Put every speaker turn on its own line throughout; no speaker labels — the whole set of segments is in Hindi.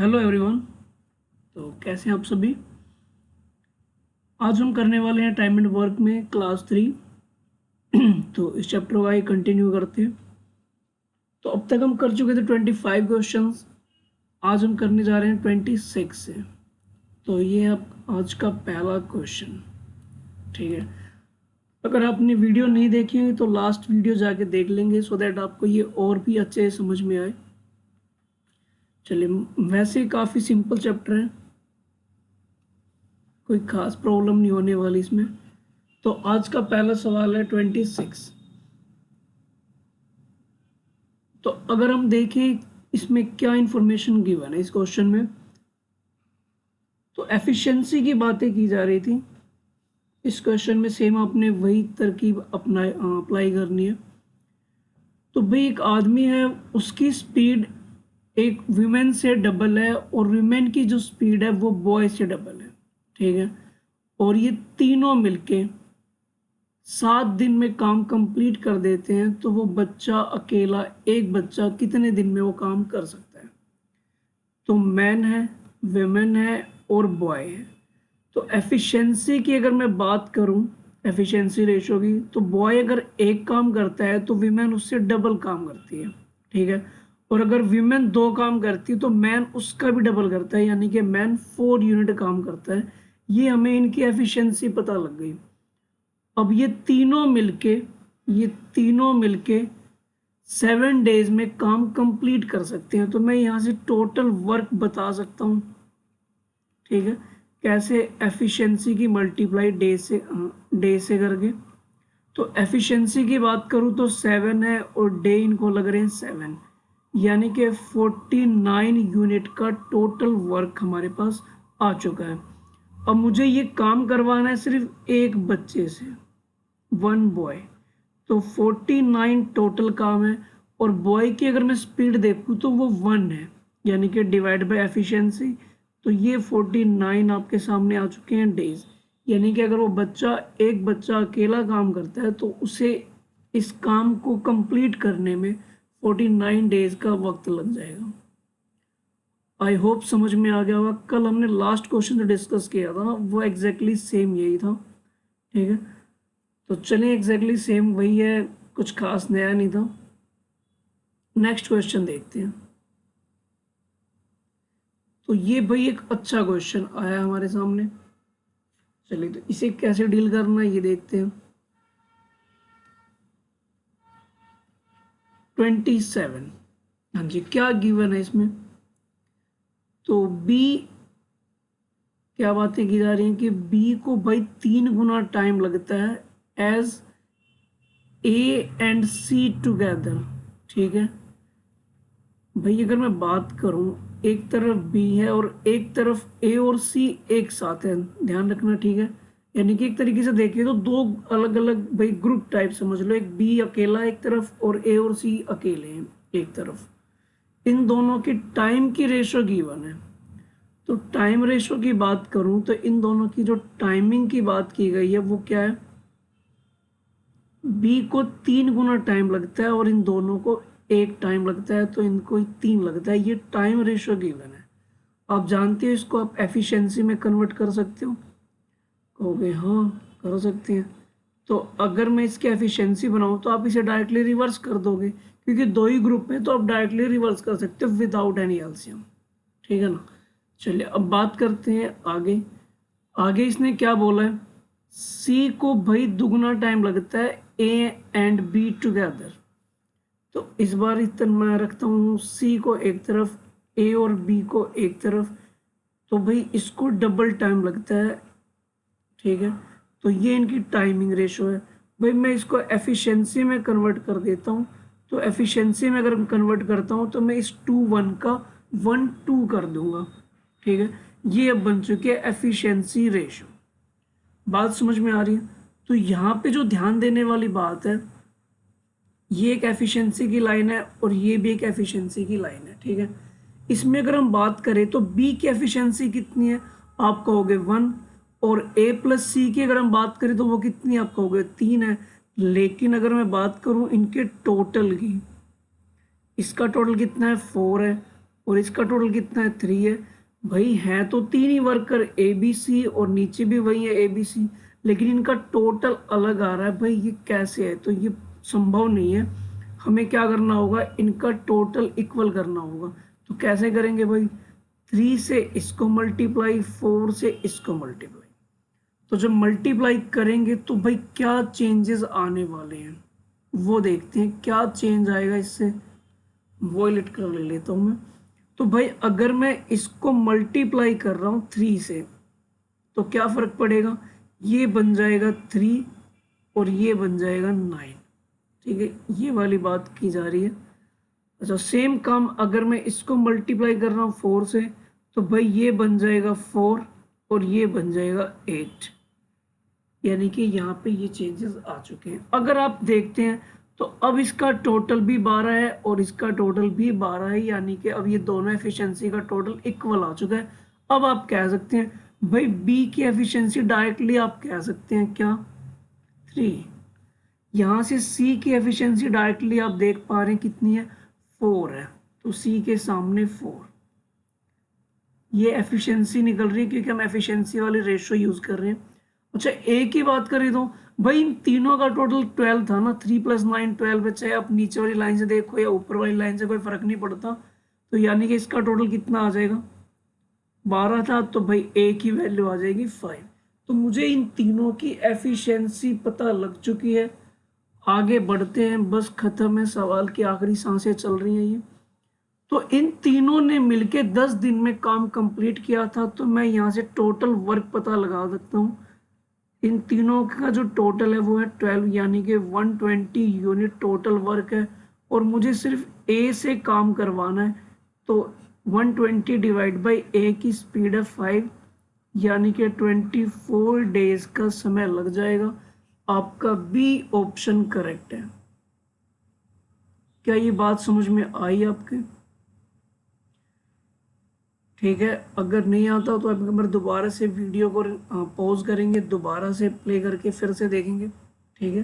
Hello everyone. तो कैसे हैं आप सभी। आज हम करने वाले हैं टाइम एंड वर्क में क्लास 3। तो इस चैप्टर को आगे कंटिन्यू करते हैं। तो अब तक हम कर चुके थे 25 क्वेश्चंस। आज हम करने जा रहे हैं 26 से। तो ये अब आज का पहला क्वेश्चन, ठीक है। अगर आपने वीडियो नहीं देखी है तो लास्ट वीडियो जाके देख लेंगे सो दैट आपको ये और भी अच्छे से समझ में आए। चलिए, वैसे ही काफ़ी सिंपल चैप्टर है, कोई खास प्रॉब्लम नहीं होने वाली इसमें। तो आज का पहला सवाल है 26। तो अगर हम देखें इसमें क्या इंफॉर्मेशन गिवन है इस क्वेश्चन में, तो एफिशिएंसी की बातें की जा रही थी। इस क्वेश्चन में सेम आपने वही तरकीब अप्लाई करनी है। तो भाई एक आदमी है, उसकी स्पीड एक वीमेन से डबल है और वीमेन की जो स्पीड है वो बॉय से डबल है, ठीक है। और ये तीनों मिलके 7 दिन में काम कंप्लीट कर देते हैं। तो वो बच्चा अकेला, एक बच्चा कितने दिन में वो काम कर सकता है। तो मैन है, वेमेन है और बॉय है। तो एफिशिएंसी की अगर मैं बात करूं, एफिशिएंसी रेशो की, तो बॉय अगर एक काम करता है तो वीमेन उससे डबल काम करती है, ठीक है। और अगर वीमेन 2 काम करती है तो मैन उसका भी डबल करता है, यानी कि मैन 4 यूनिट काम करता है। ये हमें इनकी एफिशिएंसी पता लग गई। अब ये तीनों मिलके 7 डेज में काम कंप्लीट कर सकते हैं। तो मैं यहाँ से टोटल वर्क बता सकता हूँ, ठीक है। कैसे? एफिशिएंसी की मल्टीप्लाई डे से करके। तो एफिशिएंसी की बात करूँ तो 7 है और डे इनको लग रहे हैं 7, यानी कि 49 यूनिट का टोटल वर्क हमारे पास आ चुका है। अब मुझे ये काम करवाना है सिर्फ एक बच्चे से, 1 बॉय। तो 49 टोटल काम है। और बॉय की अगर मैं स्पीड देखूँ तो वो 1 है, यानी कि डिवाइड बाय एफिशिएंसी। तो ये 49 आपके सामने आ चुके हैं डेज। यानी कि अगर वो एक बच्चा अकेला काम करता है तो उसे इस काम को कंप्लीट करने में 49 डेज का वक्त लग जाएगा। आई होप समझ में आ गया होगा। कल हमने लास्ट क्वेश्चन जो डिस्कस किया था वो एग्जैक्टली सेम यही था, ठीक है। तो चलिए, एग्जैक्टली सेम वही है, कुछ खास नया नहीं था। नेक्स्ट क्वेश्चन देखते हैं। तो ये भाई एक अच्छा क्वेश्चन आया हमारे सामने। चलिए, तो इसे कैसे डील करना है ये देखते हैं। 27, हाँ जी, क्या गिवन है इसमें। तो बी, क्या बातें की जा रही हैं कि बी को भाई 3 गुना टाइम लगता है as A and C together, ठीक है। भाई अगर मैं बात करूं, एक तरफ बी है और एक तरफ ए और सी एक साथ है, ध्यान रखना, ठीक है। यानी कि एक तरीके से देखिए तो 2 अलग अलग भाई ग्रुप टाइप समझ लो। एक बी अकेला एक तरफ और ए और सी अकेले हैं एक तरफ। इन दोनों की टाइम की रेशो गिवन है। तो टाइम रेशो की बात करूं तो इन दोनों की जो टाइमिंग की बात की गई है वो क्या है, बी को 3 गुना टाइम लगता है और इन दोनों को 1 टाइम लगता है, तो इनको 3 लगता है। ये टाइम रेशो गिवन है। आप जानते हो इसको आप एफिशिएंसी में कन्वर्ट कर सकते हो। कहोगे हाँ कर सकते हैं। तो अगर मैं इसकी एफिशिएंसी बनाऊं तो आप इसे डायरेक्टली रिवर्स कर दोगे, क्योंकि 2 ही ग्रुप में, तो आप डायरेक्टली रिवर्स कर सकते हो विदाउट एनी एलसीएम, ठीक है ना। चलिए, अब बात करते हैं आगे। आगे इसने क्या बोला है, सी को भाई दुगना टाइम लगता है ए एंड बी टुगेदर। तो इस बार इतना मैं रखता हूँ सी को एक तरफ, ए और बी को एक तरफ। तो भाई इसको डबल टाइम लगता है, ठीक है। तो ये इनकी टाइमिंग रेशो है। भाई मैं इसको एफिशिएंसी में कन्वर्ट कर देता हूँ। तो एफिशिएंसी में अगर कन्वर्ट करता हूँ तो मैं इस 2 1 का 1 2 कर दूंगा, ठीक है। ये अब बन चुकी है एफिशिएंसी रेशो। बात समझ में आ रही है। तो यहाँ पे जो ध्यान देने वाली बात है, ये एक एफिशिएंसी की लाइन है और ये भी एक एफिशिएंसी की लाइन है, ठीक है। इसमें अगर हम बात करें तो बी की एफिशिएंसी कितनी है, आप कहोगे 1। और ए प्लस सी की अगर हम बात करें तो वो कितनी है, आप कहोगे 3 है। लेकिन अगर मैं बात करूं इनके टोटल की, इसका टोटल कितना है, 4 है। और इसका टोटल कितना है 3 है। भाई है तो तीन ही वर्कर ए बी सी और नीचे भी वही है ए बी सी, लेकिन इनका टोटल अलग आ रहा है। भाई ये कैसे है? तो ये संभव नहीं है। हमें क्या करना होगा, इनका टोटल इक्वल करना होगा। तो कैसे करेंगे भाई, 3 से इसको मल्टीप्लाई, 4 से इसको मल्टीप्लाई। तो जब मल्टीप्लाई करेंगे तो भाई क्या चेंजेस आने वाले हैं वो देखते हैं, क्या चेंज आएगा इससे। वॉयलेट कर ले लेता हूँ मैं। तो भाई अगर मैं इसको मल्टीप्लाई कर रहा हूँ 3 से तो क्या फर्क पड़ेगा, ये बन जाएगा 3 और ये बन जाएगा 9। ठीक है, ये वाली बात की जा रही है। अच्छा, सेम काम अगर मैं इसको मल्टीप्लाई कर रहा हूँ 4 से तो भाई ये बन जाएगा 4 और ये बन जाएगा 8। यानी कि यहाँ पे ये चेंजेस आ चुके हैं। अगर आप देखते हैं तो अब इसका टोटल भी 12 है और इसका टोटल भी 12 है, यानी कि अब ये दोनों एफिशिएंसी का टोटल इक्वल आ चुका है। अब आप कह सकते हैं भाई बी की एफिशिएंसी डायरेक्टली आप कह सकते हैं क्या 3। यहाँ से सी की एफिशिएंसी डायरेक्टली आप देख पा रहे हैं कितनी है 4 है, तो सी के सामने 4। ये एफिशिएंसी निकल रही है क्योंकि हम एफिशिएंसी वाले रेशो यूज कर रहे हैं। अच्छा, ए की बात करें तो भाई इन तीनों का टोटल 12 था ना, 3 + 9 12 है। चाहे आप नीचे वाली लाइन से देखो या ऊपर वाली लाइन से, कोई फर्क नहीं पड़ता। तो यानी कि इसका टोटल कितना आ जाएगा, 12 था, तो भाई ए की वैल्यू आ जाएगी 5। तो मुझे इन तीनों की एफिशिएंसी पता लग चुकी है। आगे बढ़ते हैं, बस खत्म है, सवाल की आखिरी सांसें चल रही हैं ये। तो इन तीनों ने मिलके 10 दिन में काम कंप्लीट किया था। तो मैं यहाँ से टोटल वर्क पता लगा सकता हूँ। इन तीनों का जो टोटल है वो है 12, यानी कि 120 यूनिट टोटल वर्क है। और मुझे सिर्फ ए से काम करवाना है। तो 120 डिवाइड बाई ए की स्पीड है 5, यानी कि 24 डेज का समय लग जाएगा। आपका बी ऑप्शन करेक्ट है। क्या ये बात समझ में आई आपके? ठीक है, अगर नहीं आता तो आप एक बार दोबारा से वीडियो को पॉज करेंगे, दोबारा से प्ले करके फिर से देखेंगे। ठीक है,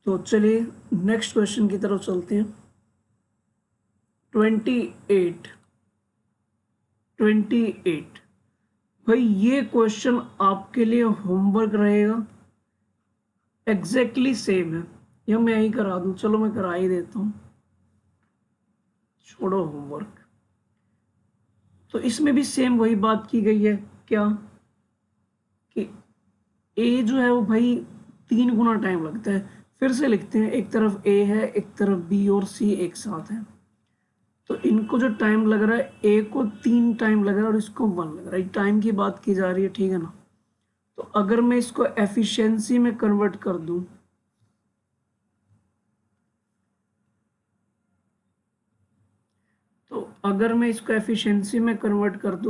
तो चलिए नेक्स्ट क्वेश्चन की तरफ चलते हैं। 28 भाई ये क्वेश्चन आपके लिए होमवर्क रहेगा, एग्जैक्टली सेम है। या मैं यही करा दूं, चलो मैं करा ही देता हूं, छोड़ो होमवर्क। तो इसमें भी सेम वही बात की गई है क्या कि ए जो है वो भाई 3 गुना टाइम लगता है। फिर से लिखते हैं, एक तरफ ए है, एक तरफ बी और सी एक साथ है। तो इनको जो टाइम लग रहा है, ए को 3 टाइम लग रहा है और इसको 1 लग रहा है। टाइम की बात की जा रही है, ठीक है ना। तो अगर मैं इसको एफिशिएंसी में कन्वर्ट कर दूं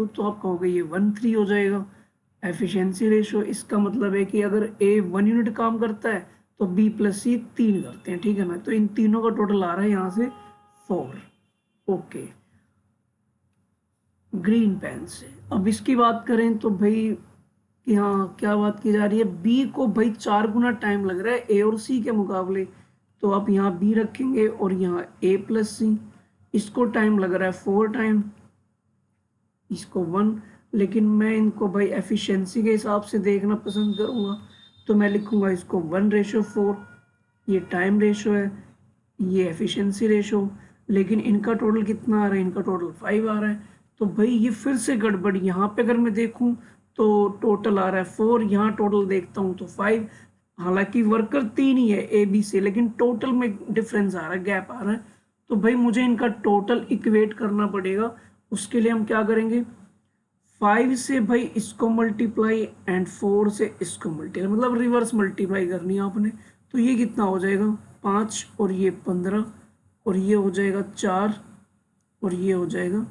तो आप कहोगे ये 1:3 हो जाएगा एफिशिएंसी रेशो। इसका मतलब है कि अगर ए 1 यूनिट काम करता है तो बी प्लस सी 3 करते हैं, ठीक है ना। तो इन तीनों का टोटल आ रहा है यहाँ से 4। ओके, ग्रीन पेन से। अब इसकी बात करें तो भाई यहाँ क्या बात की जा रही है, बी को भाई 4 गुना टाइम लग रहा है ए और सी के मुकाबले। तो आप यहाँ बी रखेंगे और यहाँ ए प्लस सी। इसको टाइम लग रहा है 4 टाइम, इसको 1। लेकिन मैं इनको भाई एफिशिएंसी के हिसाब से देखना पसंद करूँगा। तो मैं लिखूँगा इसको 1:4। ये टाइम रेशो है, ये एफिशिएंसी रेशो। लेकिन इनका टोटल कितना आ रहा है, इनका टोटल 5 आ रहा है। तो भाई ये फिर से गड़बड़। यहाँ पे अगर मैं देखूँ तो टोटल आ रहा है 4, यहाँ टोटल देखता हूँ तो 5। हालांकि वर्कर 3 ही है ए बी से, लेकिन टोटल में डिफरेंस आ रहा है, गैप आ रहा है। तो भाई मुझे इनका टोटल इक्वेट करना पड़ेगा। उसके लिए हम क्या करेंगे, 5 से भाई इसको मल्टीप्लाई एंड 4 से इसको मल्टीप्लाई, मतलब रिवर्स मल्टीप्लाई करनी है आपने। तो ये कितना हो जाएगा 5 और ये 15 और ये हो जाएगा 4 और ये हो जाएगा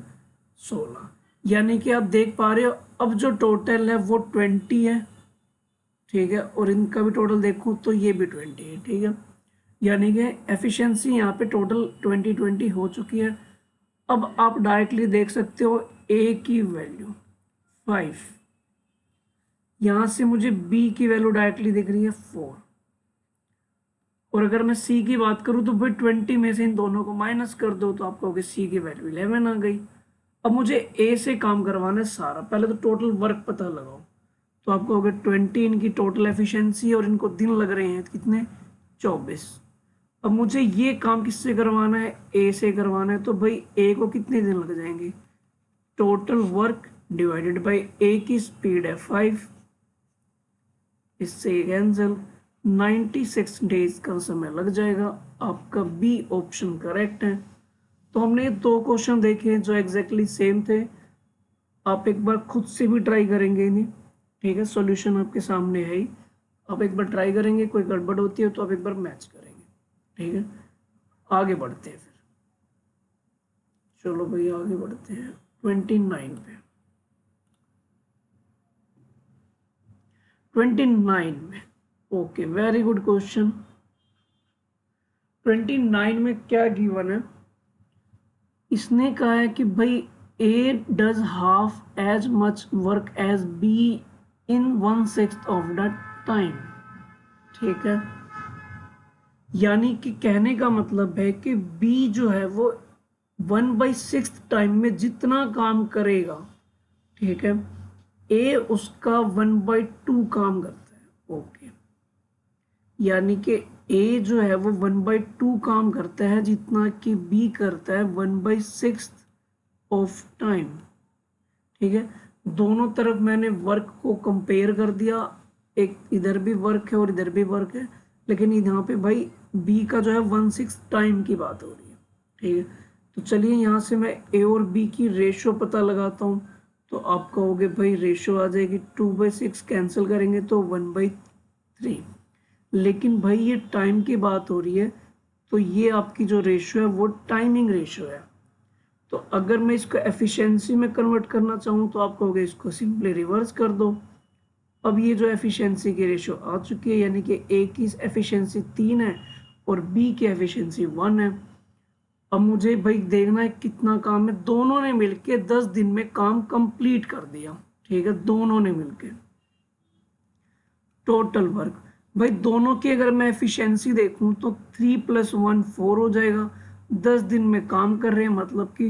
16। यानी कि आप देख पा रहे हो अब जो टोटल है वो 20 है, ठीक है। और इनका भी टोटल देखूं तो ये भी 20 है, ठीक है। यानी कि एफिशिएंसी यहाँ पे टोटल 20 हो चुकी है। अब आप डायरेक्टली देख सकते हो ए की वैल्यू 5, यहाँ से मुझे बी की वैल्यू डायरेक्टली दिख रही है 4 और अगर मैं सी की बात करूँ तो भाई 20 में से इन दोनों को माइनस कर दो तो आप कहोगे सी की वैल्यू 11 आ गई। अब मुझे ए से काम करवाना है सारा, पहले तो टोटल वर्क पता लगाओ। तो आप कहोगे 20 इनकी टोटल एफिशिएंसी और इनको दिन लग रहे हैं कितने, 24। अब मुझे ये काम किससे करवाना है, ए से करवाना है। तो भाई ए को कितने दिन लग जाएंगे, टोटल वर्क डिवाइडेड बाय ए की स्पीड है 5, इससे कैंसिल, 96 डेज का समय लग जाएगा। आपका बी ऑप्शन करेक्ट है। तो हमने दो क्वेश्चन देखे जो एग्जैक्टली सेम थे। आप एक बार खुद से भी ट्राई करेंगे इन्हें, ठीक है, सॉल्यूशन आपके सामने है ही। आप एक बार ट्राई करेंगे, कोई गड़बड़ होती है तो आप एक बार मैच करेंगे, ठीक है। आगे बढ़ते हैं फिर, चलो भाई आगे बढ़ते हैं 29 पे। 29 में, ओके, वेरी गुड क्वेश्चन। 29 में क्या गिवन है, इसने कहा है कि भाई A does half as much work as B in 1/6 of the time, ठीक है। यानी कि कहने का मतलब है कि बी जो है वो 1/6 टाइम में जितना काम करेगा, ठीक है, ए उसका 1/2 काम करता है, ओके। यानी कि ए जो है वो 1/2 काम करता है जितना कि बी करता है 1/6 ऑफ टाइम, ठीक है। दोनों तरफ मैंने वर्क को कंपेयर कर दिया, एक इधर भी वर्क है और इधर भी वर्क है, लेकिन यहाँ पे भाई बी का जो है 1/6 टाइम की बात हो रही है, ठीक है। तो चलिए यहाँ से मैं ए और बी की रेशो पता लगाता हूँ। तो आप कहोगे भाई रेशो आ जाएगी 2/6, कैंसिल करेंगे तो 1/3। लेकिन भाई ये टाइम की बात हो रही है, तो ये आपकी जो रेशो है वो टाइमिंग रेशो है। तो अगर मैं इसको एफिशिएंसी में कन्वर्ट करना चाहूँ तो आप कहोगे इसको सिंपली रिवर्स कर दो। अब ये जो एफिशिएंसी की रेशो आ चुकी है, यानी कि ए की एफिशिएंसी 3 है और बी की एफिशिएंसी 1 है। अब मुझे भाई देखना है कितना काम है, दोनों ने मिलके 10 दिन में काम कंप्लीट कर दिया, ठीक है, दोनों ने मिलके टोटल वर्क। भाई दोनों की अगर मैं एफिशिएंसी देखूं तो 3 + 1 4 हो जाएगा। 10 दिन में काम कर रहे हैं मतलब कि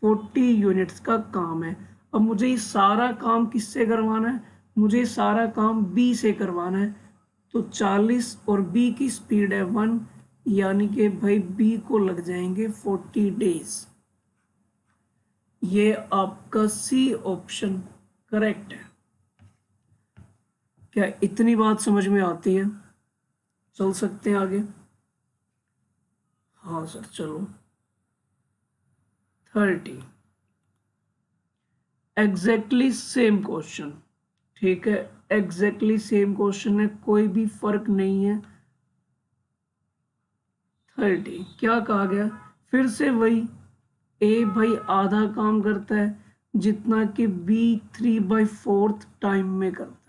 40 यूनिट्स का काम है। अब मुझे ये सारा काम किससे करवाना है, मुझे सारा काम बी से करवाना है। तो 40 और बी की स्पीड है 1, यानी कि भाई बी को लग जाएंगे 40 डेज। ये आपका सी ऑप्शन करेक्ट है। क्या इतनी बात समझ में आती है, चल सकते हैं आगे। हाँ सर चलो। 30 एग्जैक्टली सेम क्वेश्चन, ठीक है, एग्जैक्टली सेम क्वेश्चन है, कोई भी फर्क नहीं है। 30 क्या कहा गया, फिर से वही, ए भाई आधा काम करता है जितना कि बी 3/4 टाइम में करता है।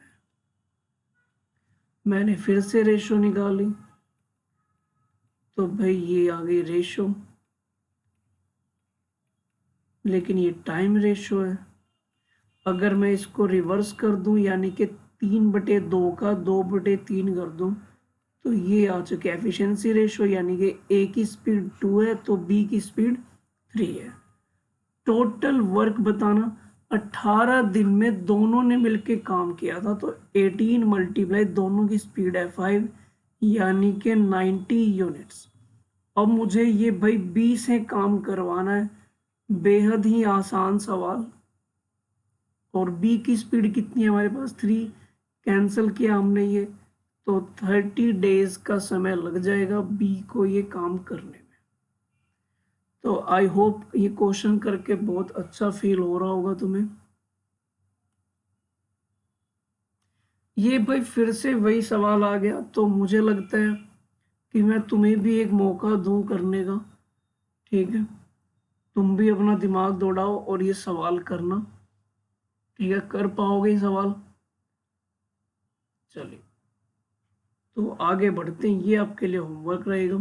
मैंने फिर से रेशो निकाली तो भाई ये आ गई रेशो, लेकिन ये टाइम रेशो है। अगर मैं इसको रिवर्स कर दूं, यानी कि 3/2 का 2/3 कर दूं, तो ये आ चुके एफिशिएंसी रेशो, यानी कि ए की स्पीड 2 है तो बी की स्पीड 3 है। टोटल वर्क बताना, 18 दिन में दोनों ने मिलके काम किया था, तो 18 मल्टीप्लाई दोनों की स्पीड है 5, यानी कि 90 यूनिट्स। अब मुझे ये भाई बी से काम करवाना है, बेहद ही आसान सवाल। और बी की स्पीड कितनी है हमारे पास 3, कैंसिल किया हमने ये, तो 30 डेज का समय लग जाएगा बी को ये काम करने में। तो आई होप ये क्वेश्चन करके बहुत अच्छा फील हो रहा होगा तुम्हें। ये भाई फिर से वही सवाल आ गया, तो मुझे लगता है कि मैं तुम्हें भी एक मौका दूं करने का, ठीक है। तुम भी अपना दिमाग दौड़ाओ और ये सवाल करना, ठीक है, कर पाओगे ये सवाल। चलिए तो आगे बढ़ते हैं, ये आपके लिए होमवर्क रहेगा।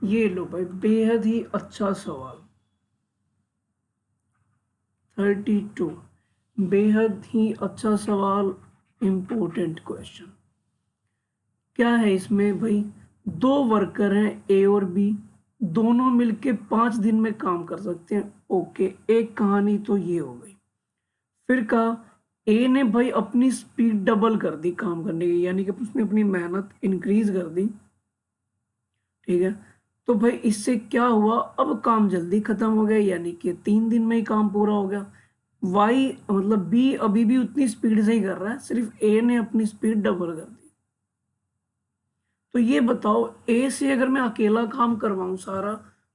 ये लो भाई बेहद ही अच्छा सवाल, 32 बेहद ही अच्छा सवाल। इम्पोर्टेंट क्वेश्चन क्या है इसमें भाई, 2 वर्कर हैं ए और बी, दोनों मिलके 5 दिन में काम कर सकते हैं। ओके, एक कहानी तो ये हो गई। फिर कहा ए ने भाई अपनी स्पीड डबल कर दी काम करने की, यानी कि उसने अपनी मेहनत इंक्रीज कर दी। ठीक है, तो भाई इससे क्या हुआ, अब काम जल्दी खत्म हो गया, यानी कि 3 दिन में ही काम पूरा हो गया। वाई मतलब बी अभी भी उतनी स्पीड से ही कर रहा है, सिर्फ ए ने अपनी स्पीड डबल कर दी। तो ये बताओ, ए से अगर मैं अकेला काम करवाऊं सारा,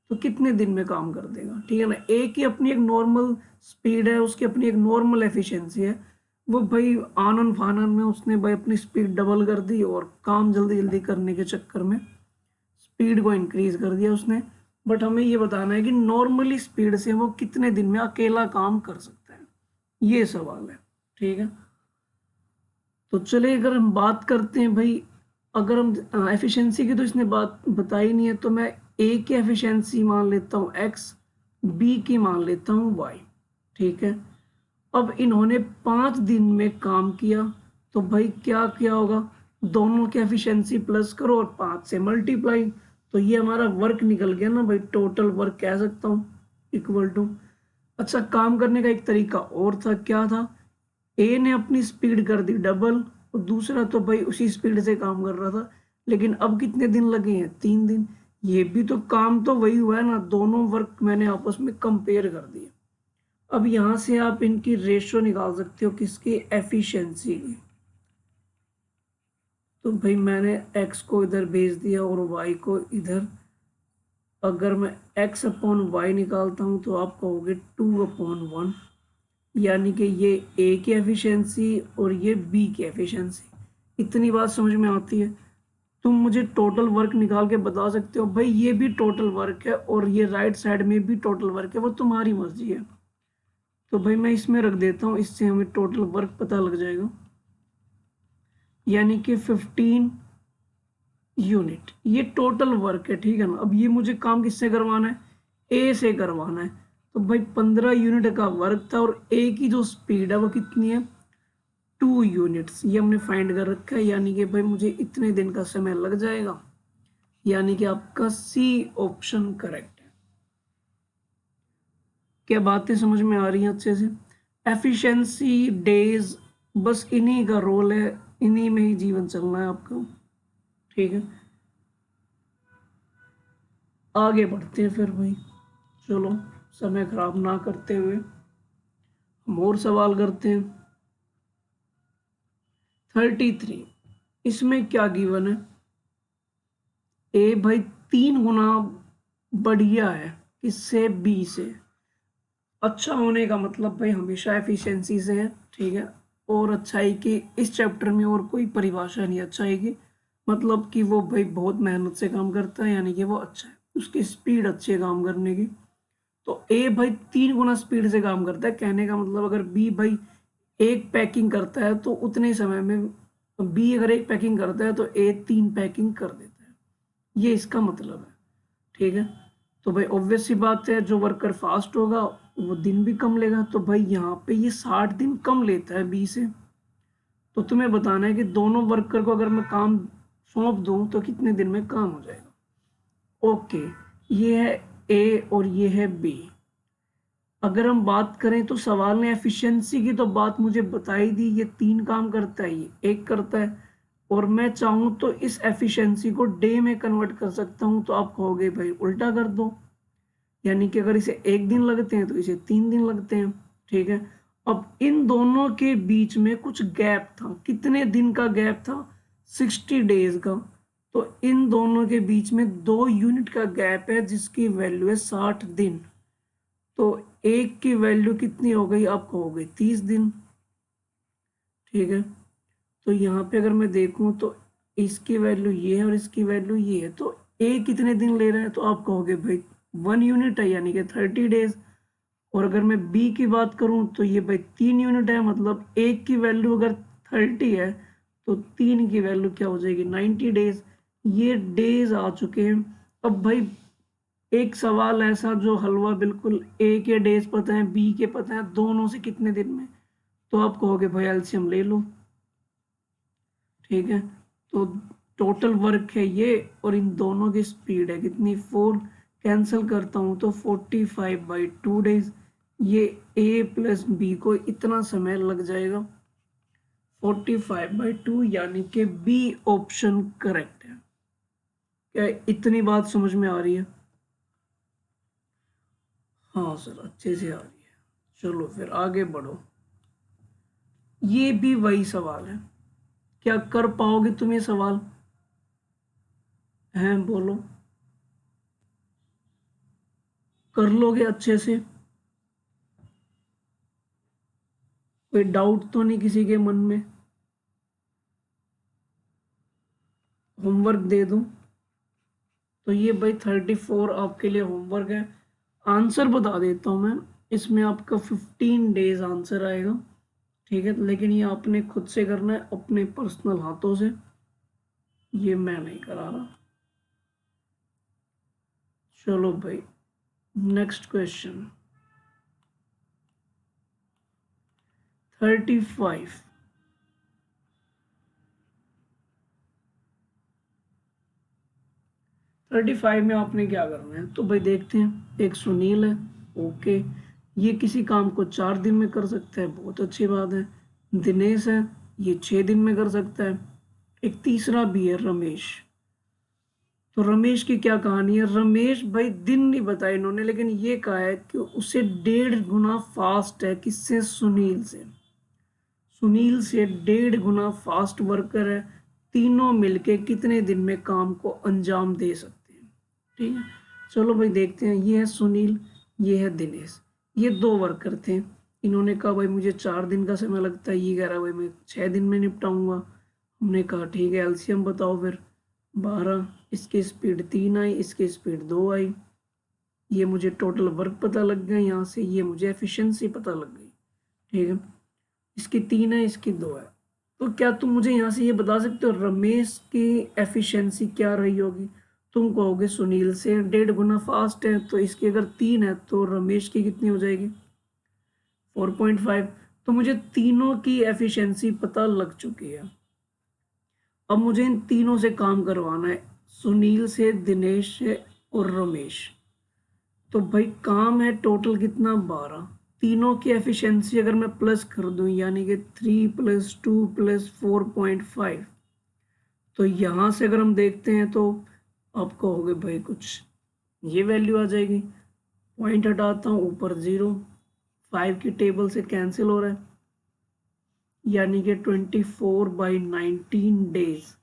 तो कितने दिन में काम कर देगा? ठीक है ना, ए की अपनी एक नॉर्मल स्पीड है, उसकी अपनी एक नॉर्मल एफिशिएंसी है। वो भाई आनन फानन में उसने भाई अपनी स्पीड डबल कर दी, और काम जल्दी जल्दी करने के चक्कर में स्पीड को इंक्रीज कर दिया उसने। बट हमें ये बताना है कि नॉर्मली स्पीड से वो कितने दिन में अकेला काम कर सकता है, ये सवाल है। ठीक है, तो चलिए अगर हम बात करते हैं भाई, अगर हम एफिशिएंसी की तो इसने बात बताई नहीं है, तो मैं ए की एफिशिएंसी मान लेता हूँ एक्स, बी की मान लेता हूँ वाई। ठीक है, अब इन्होंने 5 दिन में काम किया, तो भाई क्या किया होगा, दोनों की एफिशिएंसी प्लस करो और 5 से मल्टीप्लाई, तो ये हमारा वर्क निकल गया ना भाई, टोटल वर्क कह सकता हूँ इक्वल टू। अच्छा, काम करने का एक तरीका और था, क्या था, ए ने अपनी स्पीड कर दी डबल, और दूसरा तो भाई उसी स्पीड से काम कर रहा था, लेकिन अब कितने दिन लगे हैं, 3 दिन। ये भी तो काम तो वही हुआ है ना, दोनों वर्क मैंने आपस में कंपेयर कर दिए। अब यहां से आप इनकी रेशियो निकाल सकते हो, किसकी, एफिशिएंसी की। तो भाई मैंने एक्स को इधर भेज दिया और वाई को इधर। अगर मैं एक्स अपॉन वाई निकालता हूं तो आप कहोगे 2/1, यानी कि ये ए की एफिशिएंसी और ये बी की एफिशिएंसी। इतनी बात समझ में आती है? तुम मुझे टोटल वर्क निकाल के बता सकते हो, भाई ये भी टोटल वर्क है और ये राइट साइड में भी टोटल वर्क है, वो तुम्हारी मर्जी है। तो भाई मैं इसमें रख देता हूँ, इससे हमें टोटल वर्क पता लग जाएगा, यानी कि 15 यूनिट ये टोटल वर्क है। ठीक है ना, अब ये मुझे काम किससे करवाना है, ए से करवाना है। तो भाई 15 यूनिट का वर्क था, और ए की जो स्पीड है वो कितनी है, 2 यूनिट्स, ये हमने फाइंड कर रखा है, यानी कि भाई मुझे इतने दिन का समय लग जाएगा, यानी कि आपका सी ऑप्शन करेक्ट है। क्या बातें समझ में आ रही हैं अच्छे से? एफिशिएंसी, डेज, बस इन्हीं का रोल है, इन्हीं में ही जीवन चलना है आपको। ठीक है, आगे बढ़ते हैं फिर भाई, चलो समय खराब ना करते हुए हम और सवाल करते हैं। 33, इसमें क्या गिवन है, ए भाई 3 गुना बढ़िया है किससे, बी से। अच्छा होने का मतलब भाई हमेशा एफिशिएंसी से है। ठीक है, और अच्छाई की इस चैप्टर में और कोई परिभाषा नहीं अच्छाई की, मतलब कि वो भाई बहुत मेहनत से काम करता है, यानी कि वो अच्छा है, उसकी स्पीड अच्छी है काम करने की। तो ए भाई 3 गुना स्पीड से काम करता है, कहने का मतलब अगर बी भाई एक पैकिंग करता है तो उतने समय में, बी अगर एक पैकिंग करता है तो ए 3 पैकिंग कर देता है, ये इसका मतलब है। ठीक है, तो भाई ऑब्वियस सी बात है, जो वर्कर फास्ट होगा वो दिन भी कम लेगा, तो भाई यहाँ पे ये 60 दिन कम लेता है बी से। तो तुम्हें बताना है कि दोनों वर्कर को अगर मैं काम सौंप दूं तो कितने दिन में काम हो जाएगा। ओके, ये है ए और ये है बी। अगर हम बात करें तो सवाल ने एफिशिएंसी की तो बात मुझे बताई दी, ये 3 काम करता है, ये 1 करता है, और मैं चाहूँ तो इस एफिशिएंसी को डे में कन्वर्ट कर सकता हूँ, तो आप कहोगे भाई उल्टा कर दो, यानी कि अगर इसे 1 दिन लगते हैं तो इसे 3 दिन लगते हैं। ठीक है, अब इन दोनों के बीच में कुछ गैप था, कितने दिन का गैप था, 60 डेज का। तो इन दोनों के बीच में 2 यूनिट का गैप है, जिसकी वैल्यू है 60 दिन। तो एक की वैल्यू कितनी हो गई, आपको हो गई 30 दिन। ठीक है, तो यहाँ पे अगर मैं देखूं तो इसकी वैल्यू ये है और इसकी वैल्यू ये है, तो ए कितने दिन ले रहा है, तो आप कहोगे भाई 1 यूनिट है, यानी कि 30 डेज। और अगर मैं बी की बात करूं तो ये भाई 3 यूनिट है, मतलब एक की वैल्यू अगर 30 है तो 3 की वैल्यू क्या हो जाएगी, 90 डेज। ये डेज आ चुके हैं। अब भाई एक सवाल ऐसा जो हलवा बिल्कुल, ए के डेज पता है, बी के पता है, दोनों से कितने दिन में, तो आप कहोगे भाई एलसीएम ले लो। ठीक है। तो टोटल वर्क है ये, और इन दोनों की स्पीड है कितनी, 4, कैंसिल करता हूँ तो 45/2 डेज। ये ए प्लस बी को इतना समय लग जाएगा 45/2, यानी कि बी ऑप्शन करेक्ट है। क्या इतनी बात समझ में आ रही है? हाँ सर, अच्छे से आ रही है। चलो फिर आगे बढ़ो। ये भी वही सवाल है, क्या कर पाओगे तुम ये सवाल? हैं, बोलो, कर लोगे अच्छे से? कोई डाउट तो नहीं किसी के मन में? होमवर्क दे दूं? तो ये भाई 34 आपके लिए होमवर्क है। आंसर बता देता हूँ मैं, इसमें आपका 15 डेज आंसर आएगा, ठीक है। लेकिन ये आपने खुद से करना है अपने पर्सनल हाथों से, ये मैं नहीं करा रहा। चलो भाई, नेक्स्ट क्वेश्चन 35। 35 में आपने क्या करना है, तो भाई देखते हैं। एक सुनील है, ओके, ये किसी काम को 4 दिन में कर सकता है, बहुत अच्छी बात है। दिनेश है, ये 6 दिन में कर सकता है। एक तीसरा भी है, रमेश। तो रमेश की क्या कहानी है? रमेश भाई दिन नहीं बताया इन्होंने, लेकिन ये कहा है कि उसे 1.5 गुना फास्ट है, किससे? सुनील से। सुनील से 1.5 गुना फास्ट वर्कर है। तीनों मिलके कितने दिन में काम को अंजाम दे सकते हैं? ठीक है, चलो भाई देखते हैं। ये है सुनील, ये है दिनेश, ये 2 वर्कर थे। इन्होंने कहा भाई मुझे 4 दिन का समय लगता है, ये कह रहा है भाई मैं 6 दिन में निपटाऊंगा। हमने कहा ठीक है, एलसीएम बताओ फिर। 12, इसकी स्पीड 3 आई, इसकी स्पीड 2 आई। ये मुझे टोटल वर्क पता लग गया यहाँ से, ये मुझे एफिशिएंसी पता लग गई, ठीक है। इसकी 3 है, इसकी 2 है। तो क्या तुम मुझे यहाँ से ये बता सकते हो रमेश की एफिशिएंसी क्या रही होगी? तुम कहोगे सुनील से 1.5 गुना फास्ट है, तो इसकी अगर 3 है तो रमेश की कितनी हो जाएगी? 4.5। तो मुझे तीनों की एफिशिएंसी पता लग चुकी है। अब मुझे इन तीनों से काम करवाना है, सुनील से, दिनेश से और रमेश। तो भाई काम है टोटल कितना? 12। तीनों की एफिशिएंसी अगर मैं प्लस कर दूं, यानी कि 3 + 2 + 4.5, तो यहाँ से अगर हम देखते हैं तो आप कहोगे भाई कुछ ये वैल्यू आ जाएगी। पॉइंट हटाता हूँ, ऊपर 0, 5 की टेबल से कैंसिल हो रहा है, यानी कि 24/19 डेज।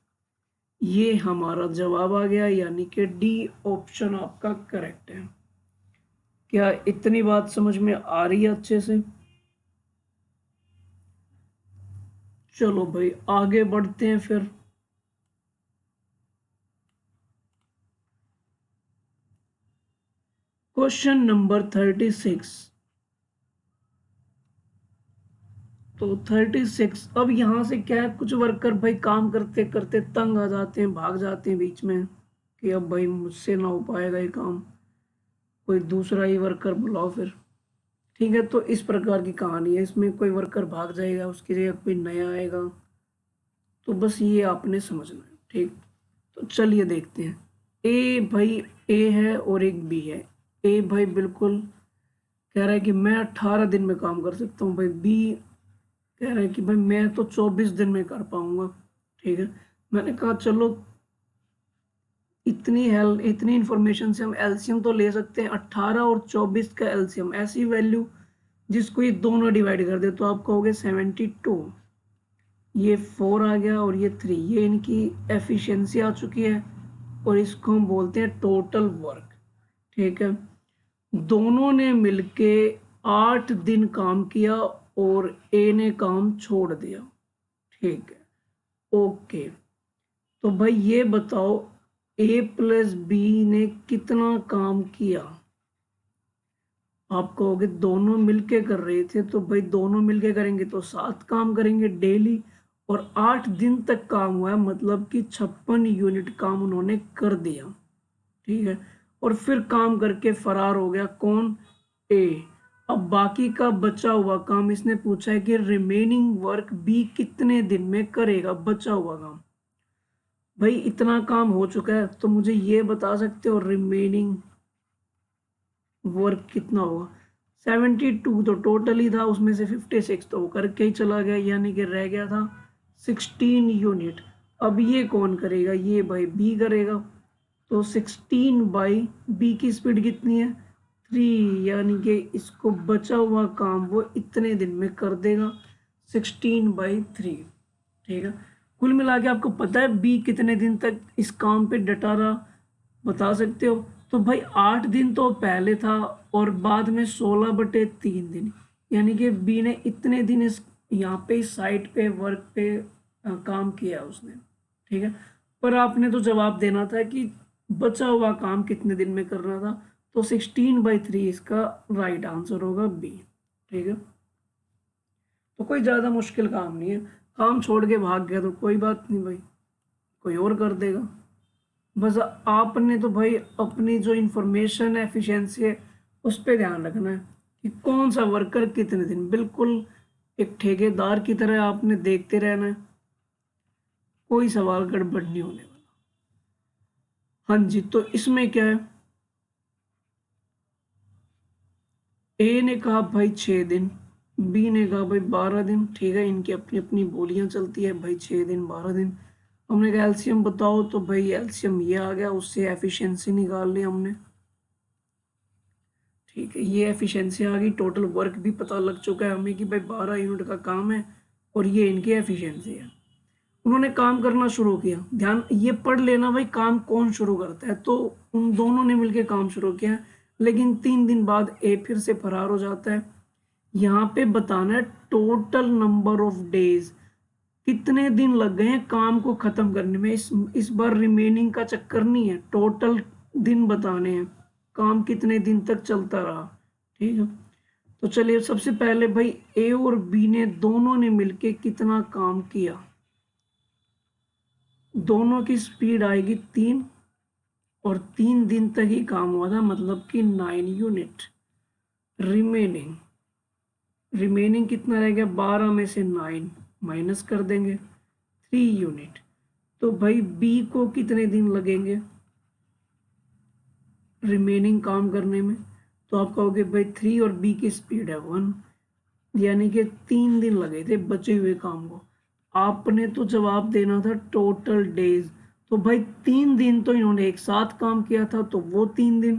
ये हमारा जवाब आ गया, यानी कि डी ऑप्शन आपका करेक्ट है। क्या इतनी बात समझ में आ रही है अच्छे से? चलो भाई आगे बढ़ते हैं फिर। Question number 36। तो 36, अब यहाँ से क्या है, कुछ वर्कर भाई काम करते करते तंग आ जाते हैं, भाग जाते हैं बीच में कि अब भाई मुझसे ना हो पाएगा ये काम, कोई दूसरा ही वर्कर बुलाओ फिर। ठीक है, तो इस प्रकार की कहानी है, इसमें कोई वर्कर भाग जाएगा, उसकी जगह कोई नया आएगा। तो बस ये आपने समझना है, ठीक। तो चलिए देखते हैं। ए भाई, ए है और एक बी है। ए भाई बिल्कुल कह रहा है कि मैं 18 दिन में काम कर सकता हूँ। भाई बी कह रहा है कि भाई मैं तो 24 दिन में कर पाऊंगा, ठीक है। मैंने कहा चलो इतनी इंफॉर्मेशन से हम एलसीएम तो ले सकते हैं। 18 और 24 का एलसीएम, ऐसी वैल्यू जिसको ये दोनों डिवाइड कर दे, तो आप कहोगे 72। ये 4 आ गया और ये 3, ये इनकी एफिशिएंसी आ चुकी है, और इसको हम बोलते हैं टोटल वर्क, ठीक है। दोनों ने मिलके 8 दिन काम किया और ए ने काम छोड़ दिया, ठीक है, ओके। तो भाई ये बताओ ए प्लस बी ने कितना काम किया? आप कहोगे दोनों मिलके कर रहे थे, तो भाई दोनों मिलके करेंगे तो 7 काम करेंगे डेली, और 8 दिन तक काम हुआ है, मतलब कि 56 यूनिट काम उन्होंने कर दिया, ठीक है। और फिर काम करके फरार हो गया कौन? ए। अब बाकी का बचा हुआ काम इसने पूछा है कि रिमेनिंग वर्क बी कितने दिन में करेगा, बचा हुआ काम। भाई इतना काम हो चुका है तो मुझे ये बता सकते हो रिमेनिंग वर्क कितना होगा। 72 तो टोटल ही था, उसमें से 56 तो वो करके ही चला गया, यानी कि रह गया था 16 यूनिट। अब ये कौन करेगा, ये भाई बी करेगा। तो 16 बाई बी की स्पीड कितनी है 3, यानी कि इसको बचा हुआ काम वो इतने दिन में कर देगा 16/3। ठीक है, कुल मिला के आपको पता है बी कितने दिन तक इस काम पे डटा रहा, बता सकते हो। तो भाई 8 दिन तो पहले था और बाद में 16/3 दिन, यानी कि बी ने इतने दिन इस यहाँ पे साइट पे वर्क पे काम किया उसने। ठीक है, पर आपने तो जवाब देना था कि बचा हुआ काम कितने दिन में करना था, तो 16/3 इसका राइट आंसर होगा बी। ठीक है, तो कोई ज़्यादा मुश्किल काम नहीं है, काम छोड़ के भाग गया तो कोई बात नहीं भाई, कोई और कर देगा। बस आपने तो भाई अपनी जो इंफॉर्मेशन एफिशिएंसी है उस पर ध्यान रखना है कि कौन सा वर्कर कितने दिन, बिल्कुल एक ठेकेदार की तरह आपने देखते रहना है, कोई सवाल गड़बड़ नहीं होने वाला। हाँ जी, तो इसमें क्या है, ए ने कहा भाई 6 दिन, बी ने कहा भाई 12 दिन। ठीक है, इनकी अपनी अपनी बोलियां चलती है भाई, 6 दिन 12 दिन। हमने कहा एलसीएम बताओ, तो भाई एलसीएम ये आ गया, उससे एफिशिएंसी निकाल ली हमने। ठीक है, ये एफिशिएंसी आ गई, टोटल वर्क भी पता लग चुका है हमें कि भाई 12 यूनिट का काम है और ये इनकी एफिशिएंसी है। उन्होंने काम करना शुरू किया, ध्यान ये पढ़ लेना भाई, काम कौन शुरू करता है, तो उन दोनों ने मिलकर काम शुरू किया। लेकिन 3 दिन बाद ए फिर से फरार हो जाता है। यहाँ पे बताना है टोटल नंबर ऑफ डेज, कितने दिन लग गए हैं काम को खत्म करने में। इस बार रिमेनिंग का चक्कर नहीं है, टोटल दिन बताने हैं, काम कितने दिन तक चलता रहा। ठीक है, तो चलिए सबसे पहले भाई ए और बी ने दोनों ने मिलके कितना काम किया। दोनों की स्पीड आएगी 3 और 3 दिन तक ही काम हुआ था, मतलब कि 9 यूनिट। रिमेनिंग कितना रह गया, 12 में से 9 माइनस कर देंगे, 3 यूनिट। तो भाई बी को कितने दिन लगेंगे रिमेनिंग काम करने में, तो आप कहोगे भाई 3 और बी की स्पीड है 1, यानी कि 3 दिन लगे थे बचे हुए काम को। आपने तो जवाब देना था टोटल डेज, तो भाई 3 दिन तो इन्होंने एक साथ काम किया था, तो वो 3 दिन,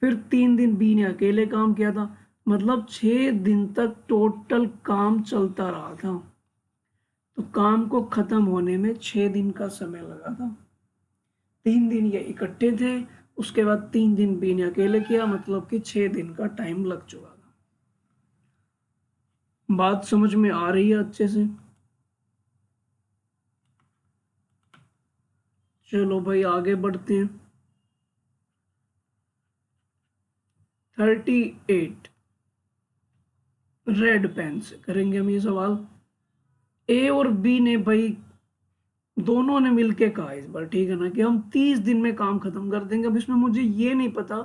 फिर 3 दिन बी ने अकेले काम किया था, मतलब 6 दिन तक टोटल काम चलता रहा था। तो काम को खत्म होने में 6 दिन का समय लगा था। 3 दिन ये इकट्ठे थे, उसके बाद 3 दिन बी ने अकेले किया, मतलब कि 6 दिन का टाइम लग चुका था। बात समझ में आ रही है अच्छे से? चलो भाई आगे बढ़ते हैं। 38 रेड पेन से करेंगे हम ये सवाल। ए और बी ने भाई दोनों ने मिलके कहा इस बार, ठीक है ना, कि हम 30 दिन में काम खत्म कर देंगे। अब इसमें मुझे ये नहीं पता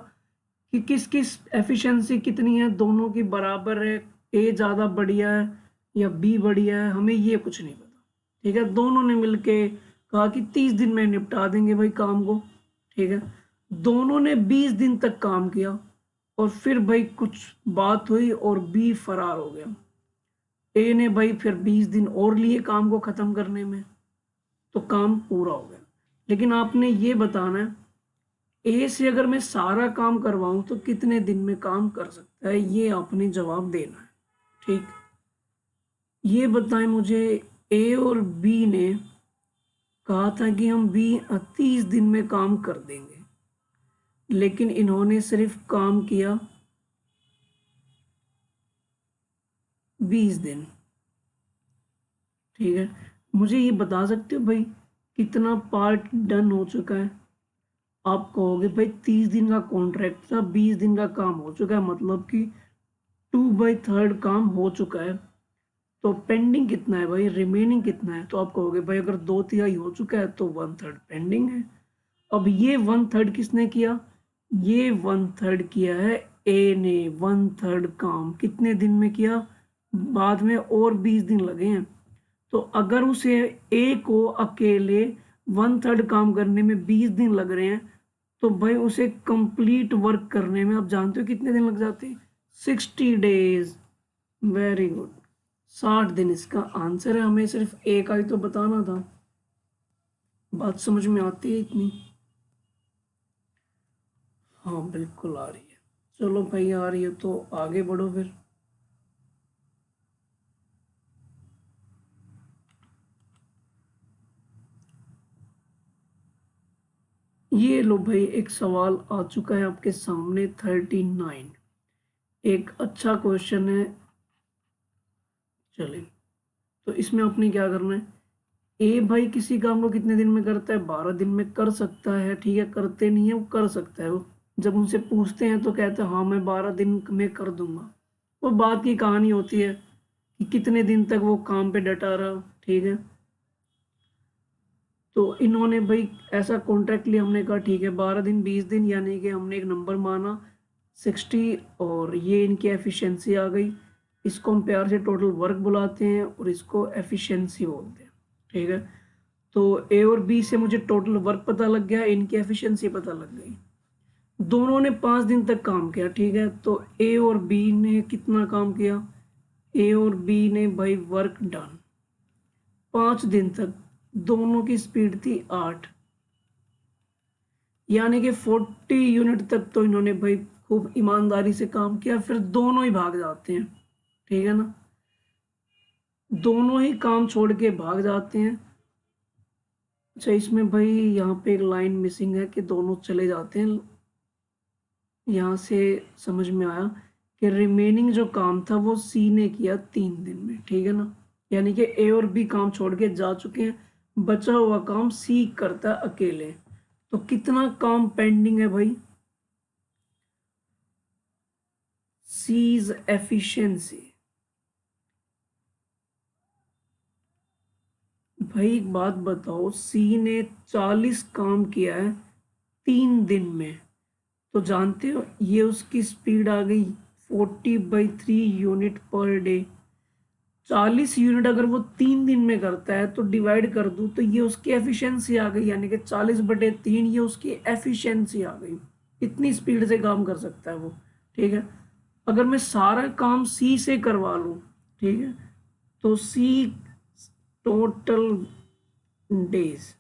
कि किस किस एफिशिएंसी कितनी है, दोनों की बराबर है, ए ज़्यादा बढ़िया है या बी बढ़िया है, हमें ये कुछ नहीं पता। ठीक है, दोनों ने मिलके कहा कि 30 दिन में निपटा देंगे भाई काम को। ठीक है, दोनों ने 20 दिन तक काम किया और फिर भाई कुछ बात हुई और बी फरार हो गया। ए ने भाई फिर 20 दिन और लिए काम को ख़त्म करने में, तो काम पूरा हो गया। लेकिन आपने ये बताना है ए से अगर मैं सारा काम करवाऊं तो कितने दिन में काम कर सकता है, ये आपने जवाब देना है। ठीक, ये बताएं मुझे, ए और बी ने कहा था कि हम 30 दिन में काम कर देंगे, लेकिन इन्होंने सिर्फ काम किया 20 दिन। ठीक है, मुझे ये बता सकते हो भाई कितना पार्ट डन हो चुका है? आप कहोगे भाई 30 दिन का कॉन्ट्रैक्ट था, 20 दिन का काम हो चुका है, मतलब कि 2/3 काम हो चुका है। तो पेंडिंग कितना है भाई, रिमेनिंग कितना है? तो आप कहोगे भाई अगर 2/3 हो चुका है तो 1/3 पेंडिंग है। अब ये 1/3 किसने किया, ये 1/3 किया है ए ने 1/3 काम कितने दिन में किया, बाद में और 20 दिन लगे हैं। तो अगर उसे ए को अकेले 1/3 काम करने में 20 दिन लग रहे हैं, तो भाई उसे कंप्लीट वर्क करने में आप जानते हो कितने दिन लग जाते हैं, 60 डेज। वेरी गुड, 60 दिन इसका आंसर है। हमें सिर्फ ए का ही तो बताना था। बात समझ में आती है इतनी? हाँ बिल्कुल आ रही है। चलो भाई आ रही है तो आगे बढ़ो फिर। ये लो भाई, एक सवाल आ चुका है आपके सामने 39। एक अच्छा क्वेश्चन है। चलिए, तो इसमें आपने क्या करना है, ए भाई किसी काम को कितने दिन में करता है, 12 दिन में कर सकता है। ठीक है, करते नहीं है वो, कर सकता है वो। जब उनसे पूछते हैं तो कहते हैं हाँ मैं 12 दिन में कर दूंगा। वो बात की कहानी होती है कि कितने दिन तक वो काम पे डटा रहा। ठीक है, तो इन्होंने भाई ऐसा कॉन्ट्रैक्ट लिया, हमने कहा ठीक है 12 दिन 20 दिन, यानी कि हमने एक नंबर माना 60, और ये इनकी एफिशिएंसी आ गई। इसको हम प्यार से टोटल वर्क बुलाते हैं और इसको एफिशिएंसी बोलते हैं। ठीक है, तो ए और बी से मुझे टोटल वर्क पता लग गया, इनकी एफिशिएंसी पता लग गई। दोनों ने 5 दिन तक काम किया। ठीक है, तो ए और बी ने कितना काम किया, ए और बी ने भाई वर्क डन 5 दिन तक। दोनों की स्पीड थी 8, यानी कि 40 यूनिट तक तो इन्होंने भाई खूब ईमानदारी से काम किया। फिर दोनों ही भाग जाते हैं। ठीक है ना, दोनों ही काम छोड़ के भाग जाते हैं। अच्छा, इसमें भाई यहाँ पे एक लाइन मिसिंग है कि दोनों चले जाते हैं। यहाँ से समझ में आया कि रिमेनिंग जो काम था वो सी ने किया 3 दिन में। ठीक है ना, यानी कि ए और बी काम छोड़ के जा चुके हैं, बचा हुआ काम सी करता है अकेले। तो कितना काम पेंडिंग है भाई, सीज एफिशिएंसी। भाई एक बात बताओ, सी ने 40 काम किया है 3 दिन में, तो जानते हो ये उसकी स्पीड आ गई 40/3 यूनिट पर डे। 40 यूनिट अगर वो 3 दिन में करता है तो डिवाइड कर दूं तो ये उसकी एफिशिएंसी आ गई, यानी कि 40/3 ये उसकी एफिशिएंसी आ गई। इतनी स्पीड से काम कर सकता है वो। ठीक है, अगर मैं सारा काम सी से करवा लूं, ठीक है, तो सी टोटल डेज,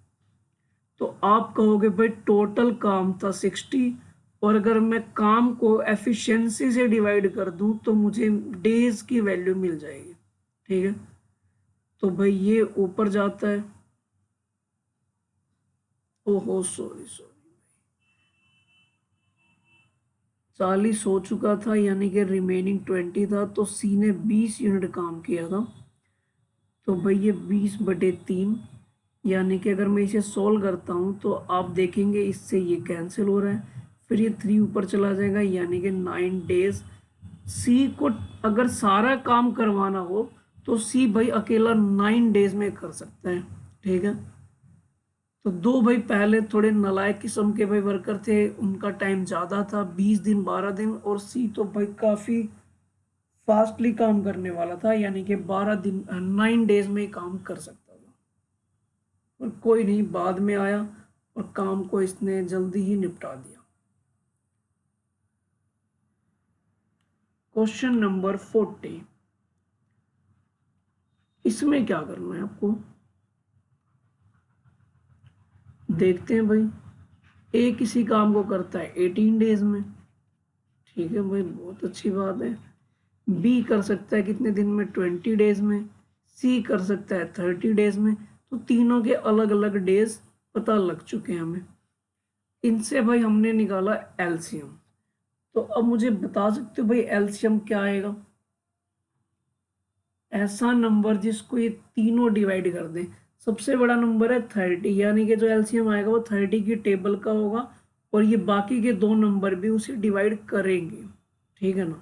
तो आप कहोगे भाई टोटल काम था 60, और अगर मैं काम को एफिशिएंसी से डिवाइड कर दूं तो मुझे डेज की वैल्यू मिल जाएगी। ठीक है, तो भाई ये ऊपर जाता है। ओहो सॉरी सॉरी, 40 हो चुका था, यानी कि रिमेनिंग 20 था, तो सी ने 20 यूनिट काम किया था। तो भाई ये 20/3, यानी कि अगर मैं इसे सोल्व करता हूँ तो आप देखेंगे इससे ये कैंसिल हो रहा है, फिर ये 3 ऊपर चला जाएगा, यानी कि 9 डेज। सी को अगर सारा काम करवाना हो तो सी भाई अकेला 9 डेज में कर सकता है। ठीक है, तो दो भाई पहले थोड़े नालायक किस्म के भाई वर्कर थे, उनका टाइम ज़्यादा था 20 दिन 12 दिन, और सी तो भाई काफ़ी फास्टली काम करने वाला था, यानी कि 12 दिन 9 डेज में काम कर सकता था। और कोई नहीं, बाद में आया और काम को इसने जल्दी ही निपटा दिया। क्वेश्चन नंबर 40, इसमें क्या करना है आपको, देखते हैं भाई। ए किसी काम को करता है 18 डेज में। ठीक है भाई, बहुत अच्छी बात है। बी कर सकता है कितने दिन में, 20 डेज में। सी कर सकता है 30 डेज में। तो तीनों के अलग अलग डेज पता लग चुके हैं हमें। इनसे भाई हमने निकाला एलसीएम। तो अब मुझे बता सकते हो भाई एलसीएम क्या आएगा, ऐसा नंबर जिसको ये तीनों डिवाइड कर दें। सबसे बड़ा नंबर है 30, यानी कि जो एलसीएम आएगा वो 30 की टेबल का होगा, और ये बाकी के दो नंबर भी उसे डिवाइड करेंगे। ठीक है ना,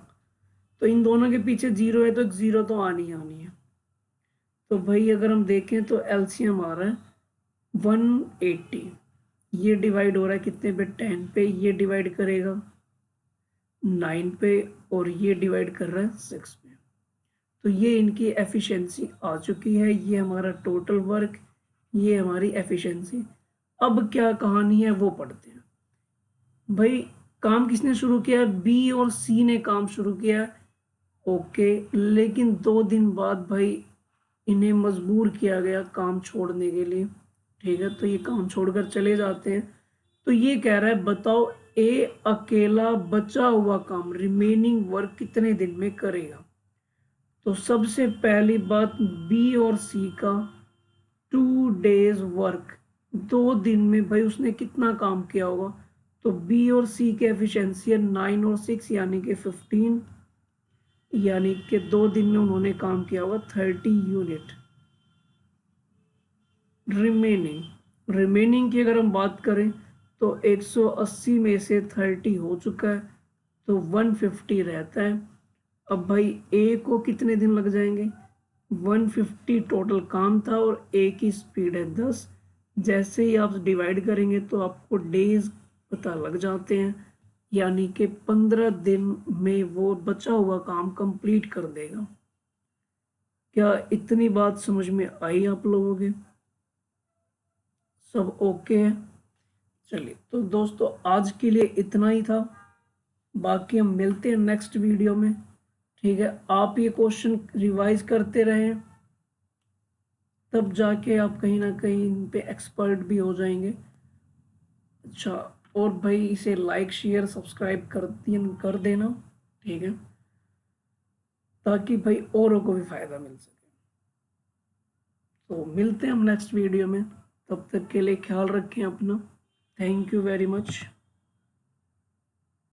तो इन दोनों के पीछे जीरो है तो एक जीरो तो आनी आनी है। तो भाई अगर हम देखें तो एलसीएम आ रहा है 180, ये डिवाइड हो रहा है कितने पे, 10 पे, ये डिवाइड करेगा 9 पे और ये डिवाइड कर रहा है 6 पे। तो ये इनकी एफिशिएंसी आ चुकी है, ये हमारा टोटल वर्क, ये हमारी एफिशिएंसी। अब क्या कहानी है वो पढ़ते हैं। भाई काम किसने शुरू किया है? बी और सी ने काम शुरू किया है, ओके। लेकिन 2 दिन बाद भाई इन्हें मजबूर किया गया काम छोड़ने के लिए, ठीक है। तो ये काम छोड़कर चले जाते हैं। तो ये कह रहा है बताओ ए अकेला बचा हुआ काम रिमेनिंग वर्क कितने दिन में करेगा। तो सबसे पहली बात, बी और सी का 2 days वर्क, 2 दिन में भाई उसने कितना काम किया होगा। तो बी और सी की एफिशिएंसी है 9 और 6 यानी कि 15, यानी कि 2 दिन में उन्होंने काम किया होगा 30 यूनिट। रिमेनिंग की अगर हम बात करें तो 180 में से 30 हो चुका है, तो 150 रहता है। अब भाई ए को कितने दिन लग जाएंगे? 150 टोटल काम था और ए की स्पीड है 10। जैसे ही आप डिवाइड करेंगे तो आपको डेज पता लग जाते हैं, यानी कि 15 दिन में वो बचा हुआ काम कंप्लीट कर देगा। क्या इतनी बात समझ में आई आप लोगों के? सब ओके है? चलिए तो दोस्तों आज के लिए इतना ही था, बाकी हम मिलते हैं नेक्स्ट वीडियो में, ठीक है। आप ये क्वेश्चन रिवाइज करते रहें, तब जाके आप कहीं ना कहीं इन पे एक्सपर्ट भी हो जाएंगे। अच्छा, और भाई इसे लाइक शेयर सब्सक्राइब कर देना, ठीक है, ताकि भाई औरों को भी फायदा मिल सके। तो मिलते हैं हम नेक्स्ट वीडियो में, तब तक के लिए ख्याल रखें अपना। Thank you very much.